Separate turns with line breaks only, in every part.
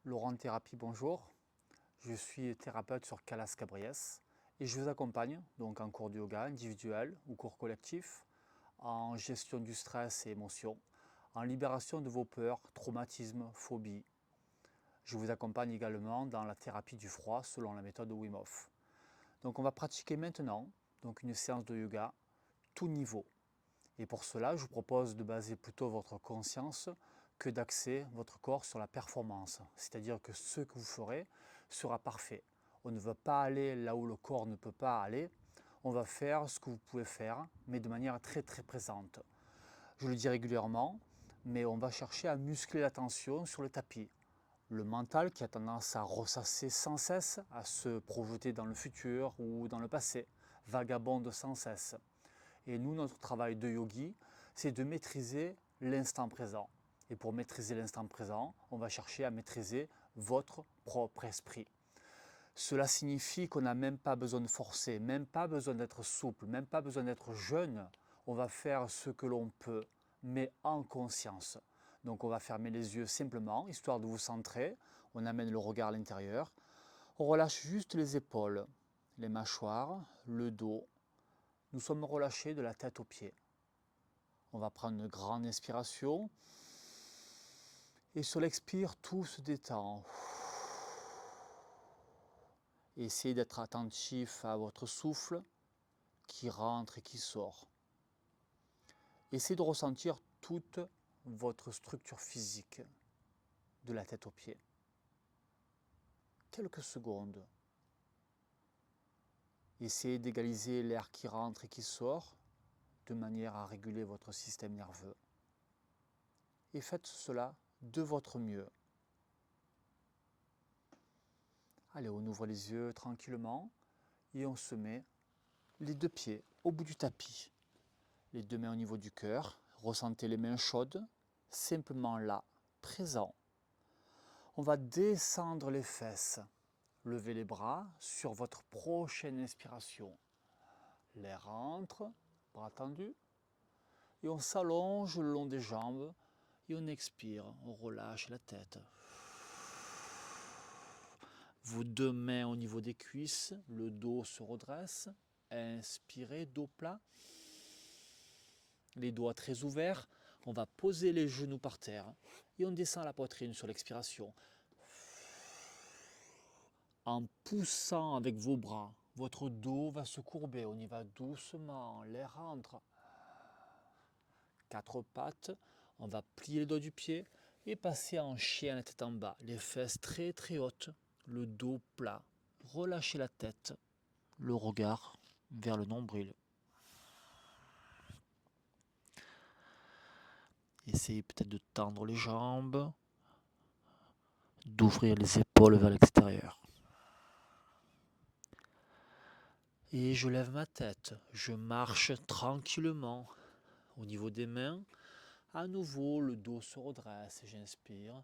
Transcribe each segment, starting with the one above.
Laurent Thérapie, bonjour. Je suis thérapeute sur Calas Cabriès et je vous accompagne donc en cours de yoga individuel ou cours collectif, en gestion du stress et émotions, en libération de vos peurs, traumatismes, phobies. Je vous accompagne également dans la thérapie du froid selon la méthode Wim Hof. Donc on va pratiquer maintenant une séance de yoga tout niveau. Et pour cela, je vous propose de baser plutôt votre conscience que d'axer votre corps sur la performance. C'est-à-dire que ce que vous ferez sera parfait. On ne va pas aller là où le corps ne peut pas aller. On va faire ce que vous pouvez faire, mais de manière très très présente. Je le dis régulièrement, mais on va chercher à muscler la tension sur le tapis. Le mental qui a tendance à ressasser sans cesse, à se projeter dans le futur ou dans le passé, vagabonde sans cesse. Et nous, notre travail de yogi, c'est de maîtriser l'instant présent. Et pour maîtriser l'instant présent, on va chercher à maîtriser votre propre esprit. Cela signifie qu'on n'a même pas besoin de forcer, même pas besoin d'être souple, même pas besoin d'être jeune. On va faire ce que l'on peut, mais en conscience. Donc on va fermer les yeux simplement, histoire de vous centrer. On amène le regard à l'intérieur. On relâche juste les épaules, les mâchoires, le dos. Nous sommes relâchés de la tête aux pieds. On va prendre une grande inspiration. Et sur l'expire, tout se détend. Essayez d'être attentif à votre souffle qui rentre et qui sort. Essayez de ressentir toute votre structure physique de la tête aux pieds. Quelques secondes. Essayez d'égaliser l'air qui rentre et qui sort de manière à réguler votre système nerveux. Et faites cela de votre mieux. Allez, on ouvre les yeux tranquillement et on se met les deux pieds au bout du tapis. Les deux mains au niveau du cœur. Ressentez les mains chaudes, simplement là, présent. On va descendre les fesses. Levez les bras sur votre prochaine inspiration. L'air entre, bras tendus. Et on s'allonge le long des jambes et on expire, on relâche la tête. Vos deux mains au niveau des cuisses, le dos se redresse. Inspirez, dos plat. Les doigts très ouverts. On va poser les genoux par terre et on descend la poitrine sur l'expiration. En poussant avec vos bras, votre dos va se courber. On y va doucement, l'air entre. Quatre pattes. On va plier les doigts du pied et passer en chien la tête en bas. Les fesses très très hautes. Le dos plat. Relâchez la tête. Le regard vers le nombril. Essayez peut-être de tendre les jambes, d'ouvrir les épaules vers l'extérieur. Et je lève ma tête, je marche tranquillement. Au niveau des mains, à nouveau le dos se redresse, j'inspire.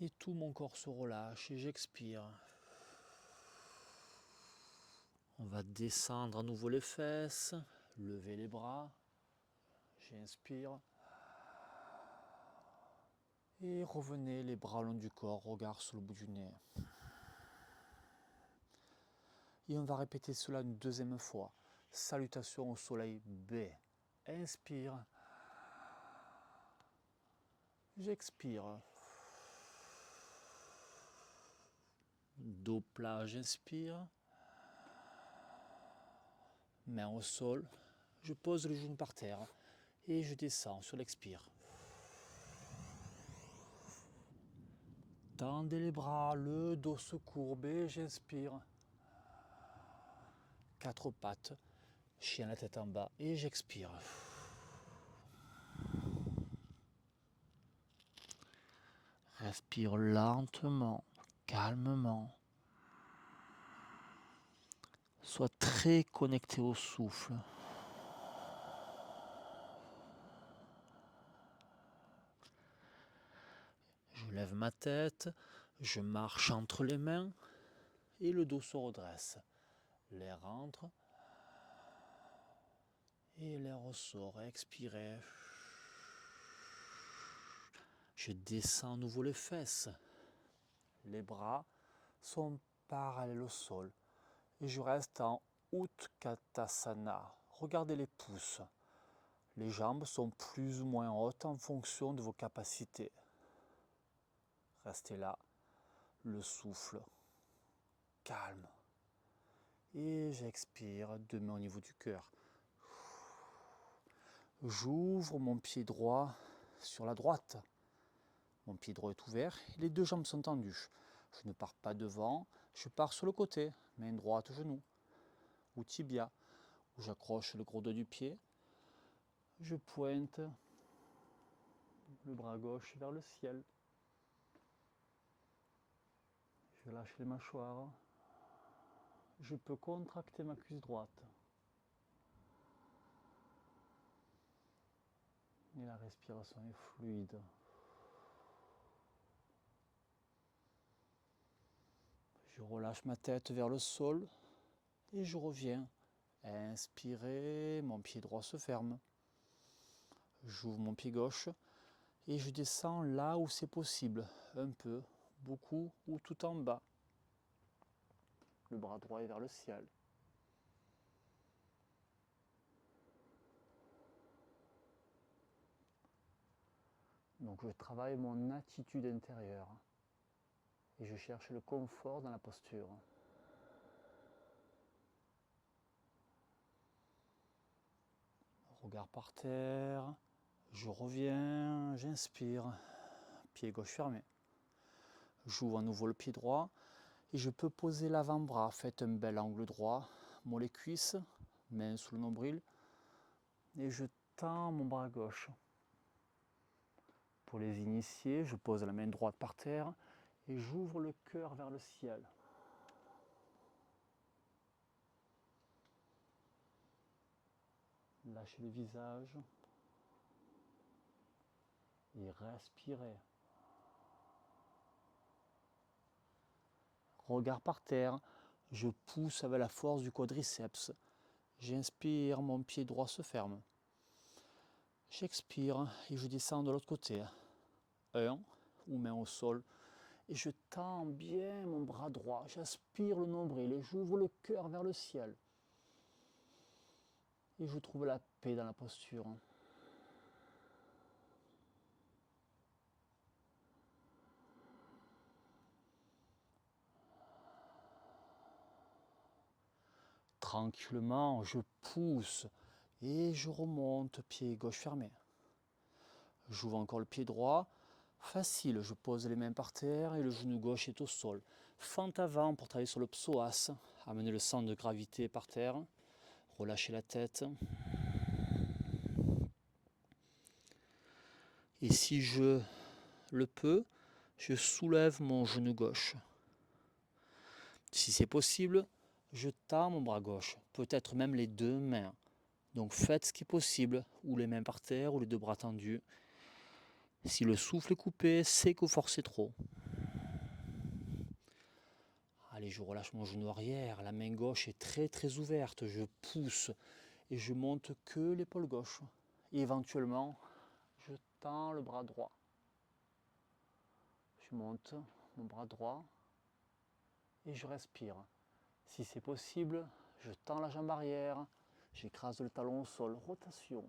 Et tout mon corps se relâche et j'expire. On va descendre à nouveau les fesses, lever les bras, j'inspire. Et revenez les bras le long du corps, regard sur le bout du nez. Et on va répéter cela une deuxième fois. Salutation au soleil B. Inspire. J'expire. Dos plat, j'inspire. Main au sol. Je pose le genou par terre et je descends sur l'expire. Tendez les bras, le dos se courbe et j'inspire. Quatre pattes, chien la tête en bas et j'expire. Respire lentement, calmement. Sois très connecté au souffle. Je lève ma tête, je marche entre les mains et le dos se redresse. L'air entre et l'air ressort. Expirez. Je descends à nouveau les fesses. Les bras sont parallèles au sol. Et je reste en Utkatasana. Regardez les pouces. Les jambes sont plus ou moins hautes en fonction de vos capacités. Restez là, le souffle calme. Et j'expire, deux mains au niveau du cœur. J'ouvre mon pied droit sur la droite. Mon pied droit est ouvert et les deux jambes sont tendues. Je ne pars pas devant, je pars sur le côté, main droite, genou ou tibia, où j'accroche le gros dos du pied. Je pointe le bras gauche vers le ciel. Je lâche les mâchoires. Je peux contracter ma cuisse droite. Et la respiration est fluide. Je relâche ma tête vers le sol et je reviens. Inspirez, mon pied droit se ferme. J'ouvre mon pied gauche et je descends là où c'est possible, un peu, beaucoup ou tout en bas. Le bras droit est vers le ciel. Donc je travaille mon attitude intérieure et je cherche le confort dans la posture. Regard par terre, je reviens, j'inspire, pied gauche fermé. J'ouvre à nouveau le pied droit et je peux poser l'avant-bras. Faites un bel angle droit, mollet cuisse, main sous le nombril et je tends mon bras gauche. Pour les initiés, je pose la main droite par terre et j'ouvre le cœur vers le ciel. Lâchez le visage et respirez. Regard par terre, je pousse avec la force du quadriceps. J'inspire, mon pied droit se ferme. J'expire et je descends de l'autre côté. 1 ou main au sol. Et je tends bien mon bras droit. J'aspire le nombril et j'ouvre le cœur vers le ciel. Et je trouve la paix dans la posture. Tranquillement, je pousse et je remonte, pied gauche fermé. J'ouvre encore le pied droit. Facile, je pose les mains par terre et le genou gauche est au sol. Fente avant pour travailler sur le psoas. Amenez le centre de gravité par terre. Relâchez la tête. Et si je le peux, je soulève mon genou gauche. Si c'est possible, je tends mon bras gauche, peut-être même les deux mains. Donc faites ce qui est possible, ou les mains par terre, ou les deux bras tendus. Si le souffle est coupé, c'est que vous forcez trop. Allez, je relâche mon genou arrière, la main gauche est très ouverte, je pousse et je monte que l'épaule gauche. Et éventuellement, je tends le bras droit. Je monte mon bras droit et je respire. Si c'est possible, je tends la jambe arrière, j'écrase le talon au sol, rotation.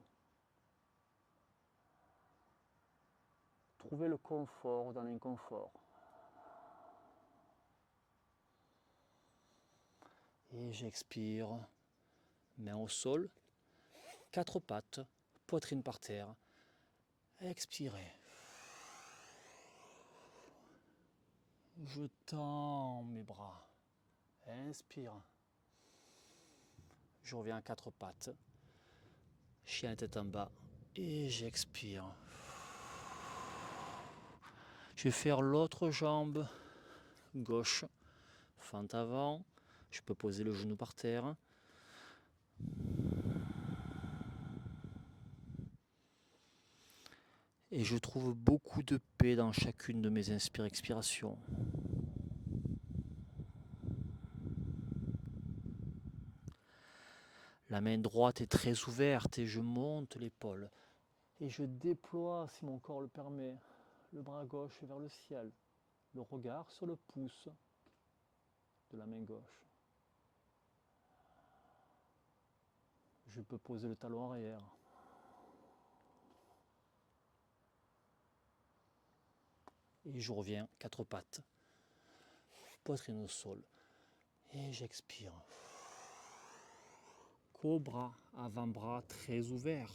Trouvez le confort dans l'inconfort. Et j'expire, main au sol, 4 pattes, poitrine par terre. Expirez. Je tends mes bras. Inspire. Je reviens à 4 pattes. Chien tête en bas. Et j'expire. Je vais faire l'autre jambe gauche. Fente avant. Je peux poser le genou par terre. Et je trouve beaucoup de paix dans chacune de mes inspirations-expirations. La main droite est très ouverte et je monte l'épaule. Et je déploie, si mon corps le permet, le bras gauche vers le ciel, le regard sur le pouce de la main gauche. Je peux poser le talon arrière. Et je reviens, quatre pattes, poitrine au sol. Et j'expire. Cobra, avant-bras très ouvert.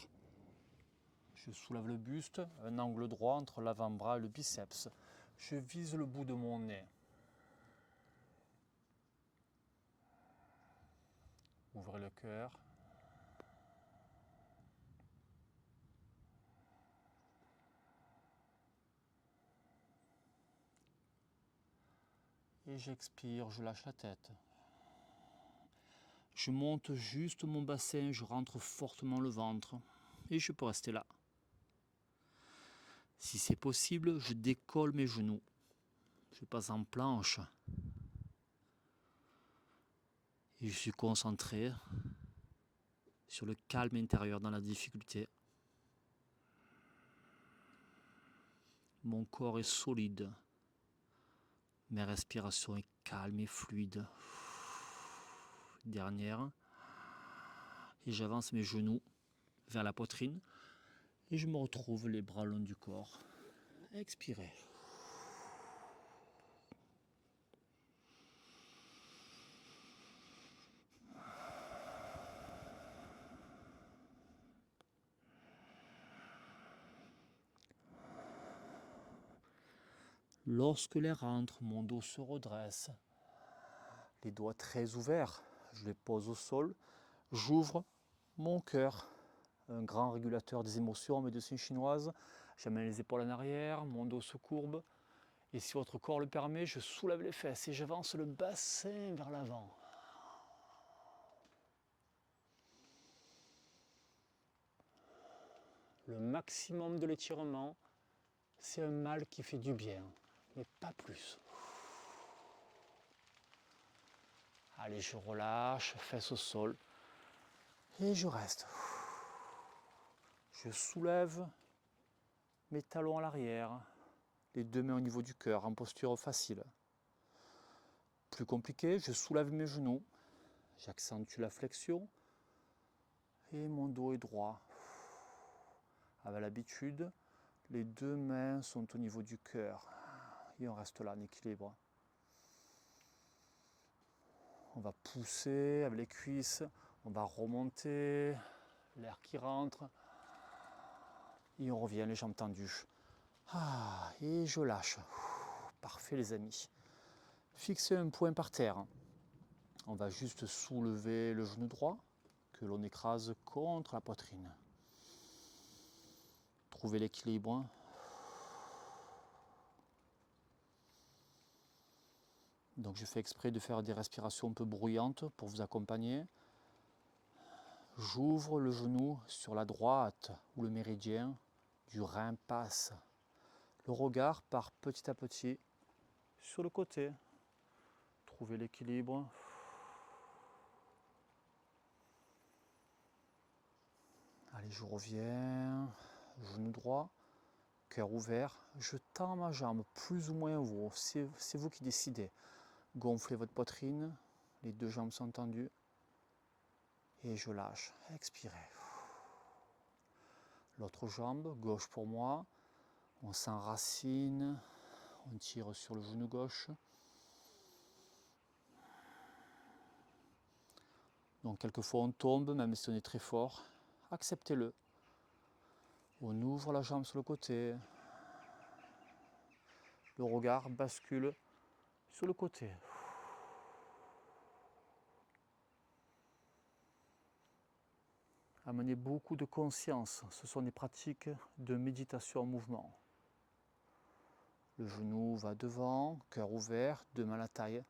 Je soulève le buste, un angle droit entre l'avant-bras et le biceps. Je vise le bout de mon nez. Ouvrez le cœur. Et j'expire, je lâche la tête. Je monte juste mon bassin, je rentre fortement le ventre. Et je peux rester là. Si c'est possible, je décolle mes genoux. Je passe en planche. Et je suis concentré sur le calme intérieur dans la difficulté. Mon corps est solide. Mes respirations est calme et fluide. Dernière. Et j'avance mes genoux vers la poitrine. Et je me retrouve les bras le long du corps. Expirez. Lorsque l'air entre, mon dos se redresse. Les doigts très ouverts, je les pose au sol. J'ouvre mon cœur, un grand régulateur des émotions en médecine chinoise. J'amène les épaules en arrière, mon dos se courbe. Et si votre corps le permet, je soulève les fesses et j'avance le bassin vers l'avant. Le maximum de l'étirement, c'est un mal qui fait du bien, mais pas plus. Allez, je relâche, fesses au sol, et je reste. Je soulève mes talons à l'arrière, les deux mains au niveau du cœur, en posture facile. Plus compliqué, je soulève mes genoux, j'accentue la flexion, et mon dos est droit. Avec l'habitude, les deux mains sont au niveau du cœur, et on reste là en équilibre. On va pousser avec les cuisses, on va remonter, l'air qui rentre, et on revient les jambes tendues. Et je lâche. Parfait les amis. Fixez un point par terre. On va juste soulever le genou droit, que l'on écrase contre la poitrine. Trouvez l'équilibre. Donc je fais exprès de faire des respirations un peu bruyantes pour vous accompagner. J'ouvre le genou sur la droite où le méridien du rein passe. Le regard part petit à petit sur le côté. Trouvez l'équilibre. Allez, je reviens. Genou droit, cœur ouvert. Je tends ma jambe plus ou moins haut. C'est vous qui décidez. Gonflez votre poitrine. Les deux jambes sont tendues. Et je lâche. Expirez. L'autre jambe, gauche pour moi. On s'enracine. On tire sur le genou gauche. Donc quelquefois on tombe, même si on est très fort. Acceptez-le. On ouvre la jambe sur le côté. Le regard bascule sur le côté. Amenez beaucoup de conscience. Ce sont des pratiques de méditation en mouvement. Le genou va devant, cœur ouvert, deux mains à la taille.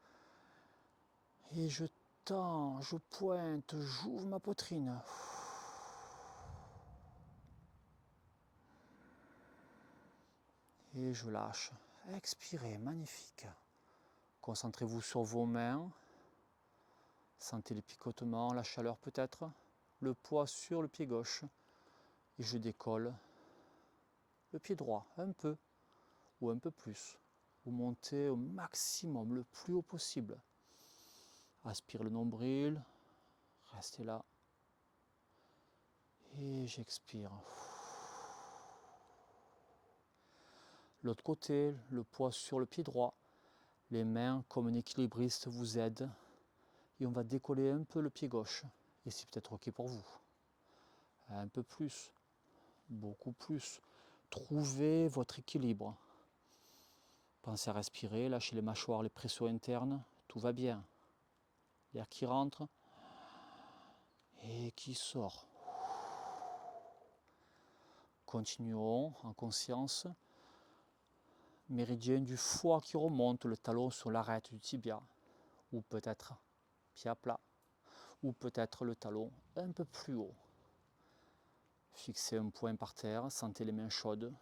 Et je tends, je pointe, j'ouvre ma poitrine. Et je lâche. Expirez, magnifique. Concentrez-vous sur vos mains. Sentez les picotements, la chaleur peut-être. Le poids sur le pied gauche. Et je décolle le pied droit, un peu. ou un peu plus. Vous montez au maximum, le plus haut possible. Aspire le nombril, restez là. Et j'expire. L'autre côté, le poids sur le pied droit. Les mains, comme un équilibriste, vous aident. Et on va décoller un peu le pied gauche. Et c'est peut-être OK pour vous. Un peu plus, beaucoup plus. Trouvez votre équilibre. Pensez à respirer, lâchez les mâchoires, les pressions internes. Tout va bien. L'air qui rentre et qui sort. Continuons en conscience. Méridien du foie qui remonte, le talon sur l'arête du tibia. Ou peut-être pied à plat. Ou peut-être le talon un peu plus haut. Fixez un point par terre, sentez les mains chaudes.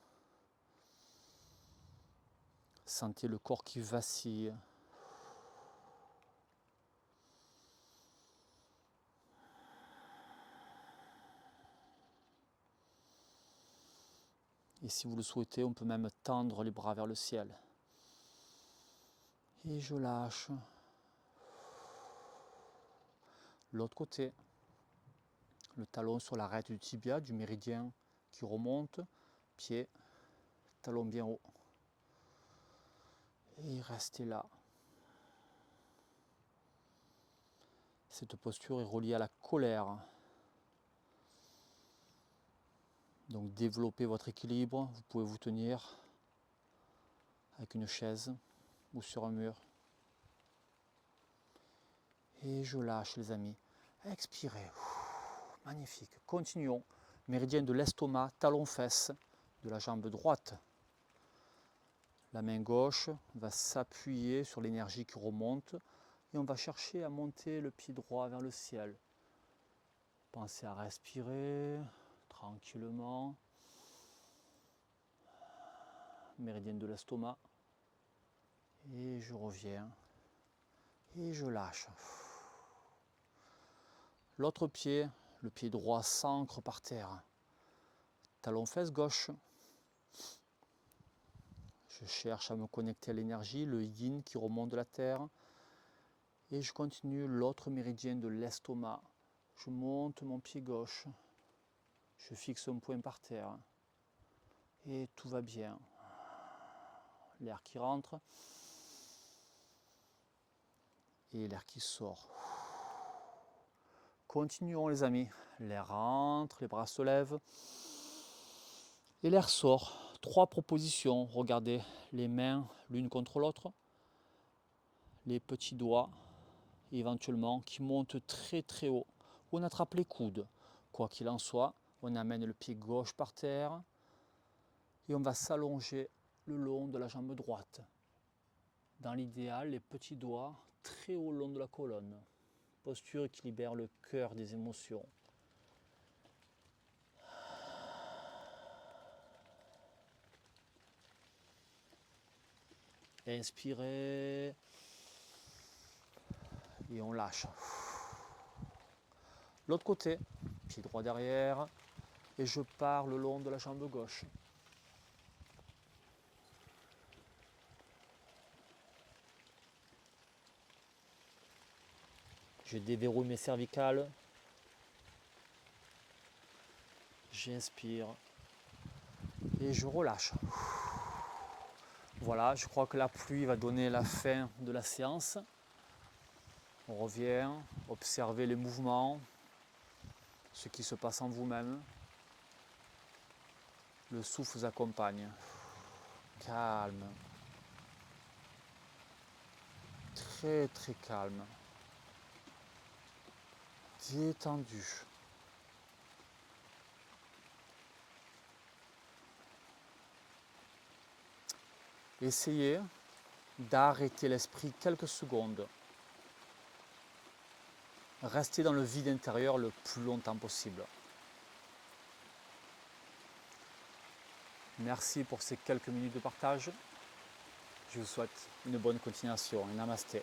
Sentez le corps qui vacille. Et si vous le souhaitez, on peut même tendre les bras vers le ciel. Et je lâche. L'autre côté. Le talon sur l'arête du tibia, du méridien qui remonte. Pied, talon bien haut. Et restez là. Cette posture est reliée à la colère. Donc développez votre équilibre. Vous pouvez vous tenir avec une chaise ou sur un mur. Et je lâche les amis. Expirez. Magnifique. Continuons. Méridien de l'estomac, talon-fesse de la jambe droite. La main gauche va s'appuyer sur l'énergie qui remonte et on va chercher à monter le pied droit vers le ciel. Pensez à respirer tranquillement. Méridien de l'estomac. Et je reviens. Et je lâche. L'autre pied, le pied droit s'ancre par terre. Talon-fesse gauche. Je cherche à me connecter à l'énergie, le yin qui remonte de la terre. Et je continue l'autre méridien de l'estomac. Je monte mon pied gauche. Je fixe un point par terre. Et tout va bien. L'air qui rentre. Et l'air qui sort. Continuons les amis. L'air rentre, les bras se lèvent. Et l'air sort. 3 propositions. Regardez les mains l'une contre l'autre. Les petits doigts, éventuellement, qui montent très très haut. On attrape les coudes. Quoi qu'il en soit, on amène le pied gauche par terre. Et on va s'allonger le long de la jambe droite. Dans l'idéal, les petits doigts très haut le long de la colonne. Posture qui libère le cœur des émotions. Inspirez. Et on lâche. L'autre côté, pied droit derrière. Et je pars le long de la jambe gauche. Je déverrouille mes cervicales. J'inspire. Et je relâche. Voilà, je crois que la pluie va donner la fin de la séance. On revient, observez les mouvements, ce qui se passe en vous-même. Le souffle vous accompagne. Calme. Très très calme. Détendu. Essayez d'arrêter l'esprit quelques secondes. Restez dans le vide intérieur le plus longtemps possible. Merci pour ces quelques minutes de partage. Je vous souhaite une bonne continuation et namasté.